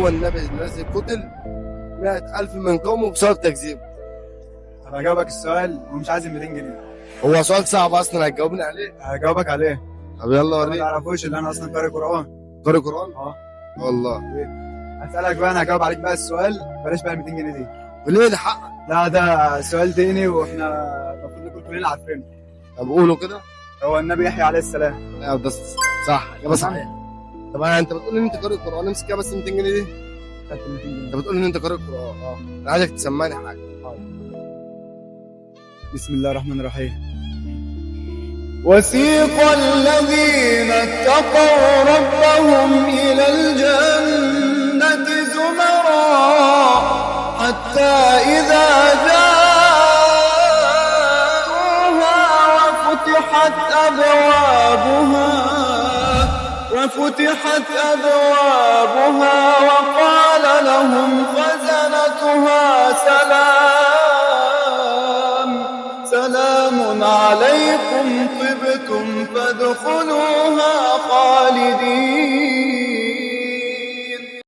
هو النبي الذي قتل 100,000 من قومه بسبب تكذيبه. طب هجاوبك السؤال ومش عايز 200 جنيه. هو سؤال صعب اصلا، هتجاوبني عليه؟ هجاوبك عليه. طب يلا ما وريني. تعرفوش اللي انا اصلا قارئ قرآن. قارئ قرآن؟ اه والله. هسألك بقى، انا هجاوب عليك بقى السؤال، بلاش بقى ال 200 جنيه دي. وليه ده حق؟ لا ده سؤال تاني واحنا المفروض نكون كلنا عارفينه. طب قولوا كده. هو النبي يحيى عليه السلام. لا ده صح، اجابه صحيح. طب انت بتقول ان انت قارئ قرآن، امسك كده بس 200 جنيه دي. خدت 200 جنيه. انت بتقول ان انت قارئ قرآن، انا عايزك تسمعني حاجه. بسم الله الرحمن الرحيم. وسيق الذين اتقوا ربهم إلى الجنة زمرا حتى إذا جاءوها وفتحت أبوابها وقال لهم خزنتها سلام عليكم طبتم فادخلوها خالدين.